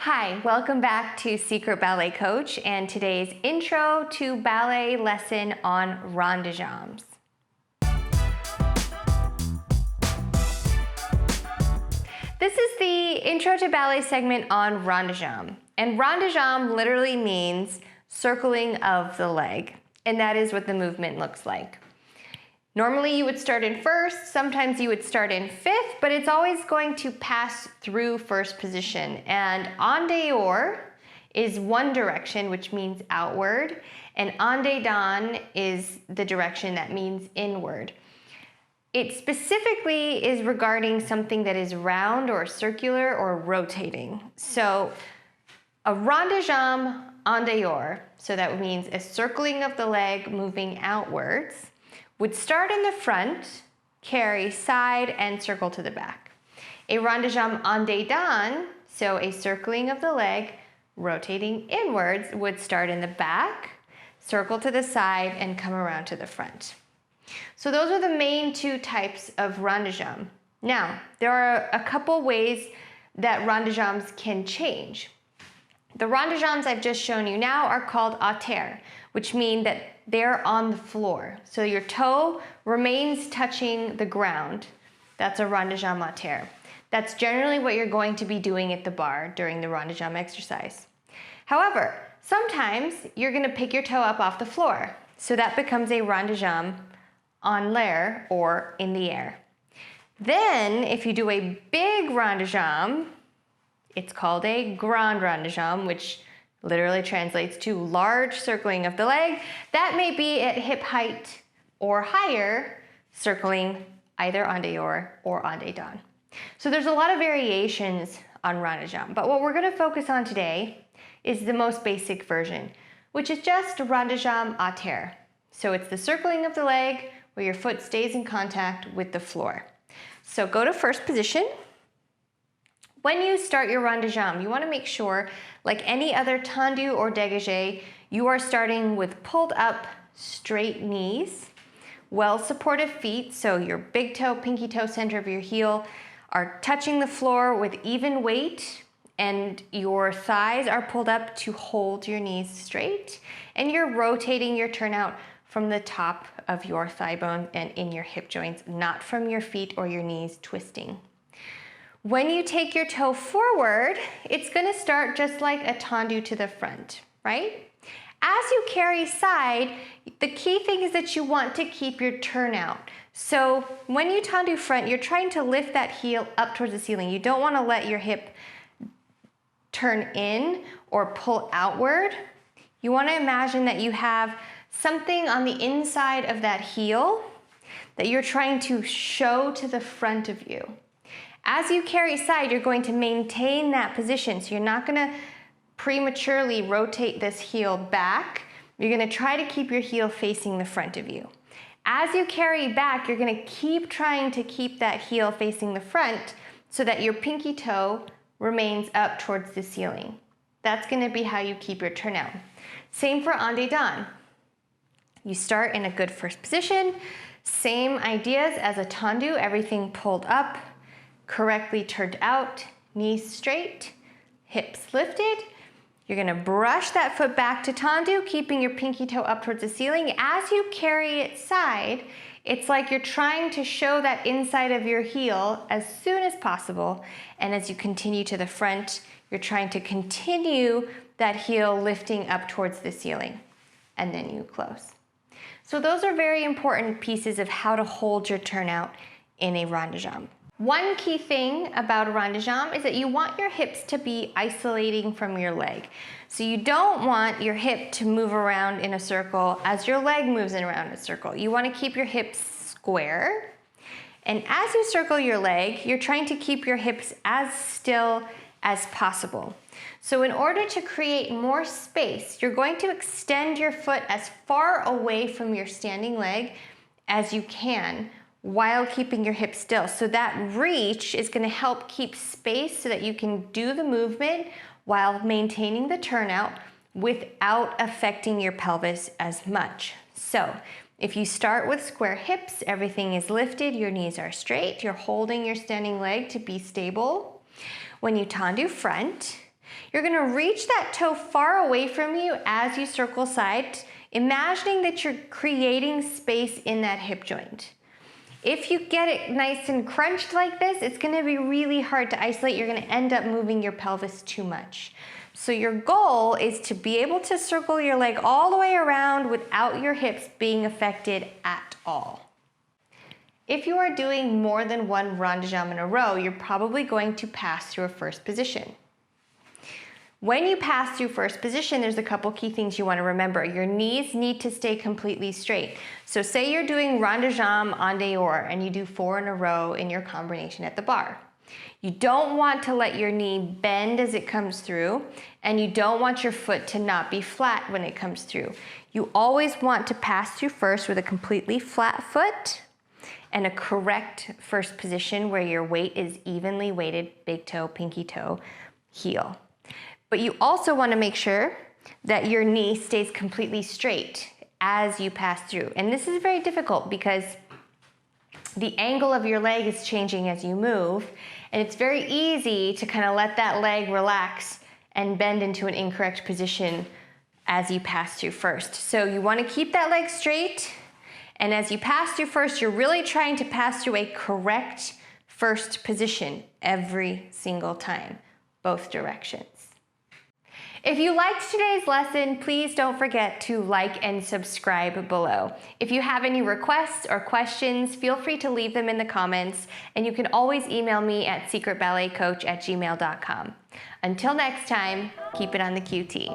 Hi, welcome back to Secret Ballet Coach and today's Intro to Ballet lesson on Ronde de Jambes. This is the Intro to Ballet segment on Ronde de Jambe. And Ronde de Jambe literally means circling of the leg. And that is what the movement looks like. Normally you would start in first, sometimes you would start in fifth, but it's always going to pass through first position. And en dehors is one direction, which means outward, and en dedans is the direction that means inward. It specifically is regarding something that is round or circular or rotating. So a ronde de jambe en dehors, so that means a circling of the leg moving outwards, would start in the front, carry side, and circle to the back. A ronde de jambe en dedans, so a circling of the leg, rotating inwards, would start in the back, circle to the side, and come around to the front. So those are the main two types of ronde de jambe. Now, there are a couple ways that ronde de jambes can change. The ronde de jambes I've just shown you now are called à terre, which mean that they're on the floor. So your toe remains touching the ground. That's a ronde de jambe à terre. That's generally what you're going to be doing at the bar during the ronde de jambe exercise. However, sometimes you're going to pick your toe up off the floor. So that becomes a ronde de jambe en l'air, or in the air. Then, if you do a big ronde de jambe, it's called a grand ronde de jambe, which literally translates to large circling of the leg. That may be at hip height or higher, circling either en dehors or en dedans. So there's a lot of variations on ronde de jambe, but what we're going to focus on today is the most basic version, which is just ronde de jambe à terre. So it's the circling of the leg where your foot stays in contact with the floor. So go to first position. When you start your ronde de jambe, you want to make sure, like any other tendu or dégagé, you are starting with pulled up, straight knees, well-supported feet, so your big toe, pinky toe, center of your heel are touching the floor with even weight, and your thighs are pulled up to hold your knees straight, and you're rotating your turnout from the top of your thigh bone and in your hip joints, not from your feet or your knees twisting. When you take your toe forward, it's going to start just like a tendu to the front, right? As you carry side, the key thing is that you want to keep your turnout. So when you tendu front, you're trying to lift that heel up towards the ceiling. You don't want to let your hip turn in or pull outward. You want to imagine that you have something on the inside of that heel that you're trying to show to the front of you. As you carry side, you're going to maintain that position. So you're not going to prematurely rotate this heel back. You're going to try to keep your heel facing the front of you. As you carry back, you're going to keep trying to keep that heel facing the front so that your pinky toe remains up towards the ceiling. That's going to be how you keep your turnout. Same for en dedans. You start in a good first position. Same ideas as a tendu, everything pulled up, correctly turned out, knees straight, hips lifted. You're going to brush that foot back to tendu, keeping your pinky toe up towards the ceiling. As you carry it side, it's like you're trying to show that inside of your heel as soon as possible. And as you continue to the front, you're trying to continue that heel lifting up towards the ceiling. And then you close. So those are very important pieces of how to hold your turnout in a ronde de jambe. One key thing about a ronde de jambe is that you want your hips to be isolating from your leg. So you don't want your hip to move around in a circle as your leg moves around in a circle. You want to keep your hips square. And as you circle your leg, you're trying to keep your hips as still as possible. So in order to create more space, you're going to extend your foot as far away from your standing leg as you can, while keeping your hips still. So that reach is going to help keep space so that you can do the movement while maintaining the turnout without affecting your pelvis as much. So if you start with square hips, everything is lifted, your knees are straight, you're holding your standing leg to be stable. When you tendu front, You're gonna reach that toe far away from you as you circle side, imagining that you're creating space in that hip joint. If you get it nice and crunched like this, it's gonna be really hard to isolate. You're gonna end up moving your pelvis too much. So your goal is to be able to circle your leg all the way around without your hips being affected at all. If you are doing more than one rond de jambe in a row, you're probably going to pass through a first position. When you pass through first position, there's a couple key things you want to remember. Your knees need to stay completely straight. So say you're doing rond de jambe en dehors and you do 4 in a row in your combination at the bar. You don't want to let your knee bend as it comes through, and you don't want your foot to not be flat when it comes through. You always want to pass through first with a completely flat foot and a correct first position where your weight is evenly weighted, big toe, pinky toe, heel. But you also want to make sure that your knee stays completely straight as you pass through. And this is very difficult because the angle of your leg is changing as you move, and it's very easy to kind of let that leg relax and bend into an incorrect position as you pass through first. So you want to keep that leg straight, and as you pass through first, you're really trying to pass through a correct first position every single time, both directions. If you liked today's lesson, please don't forget to like and subscribe below. If you have any requests or questions, feel free to leave them in the comments, and you can always email me at secretballetcoach@gmail.com. Until next time, keep it on the QT.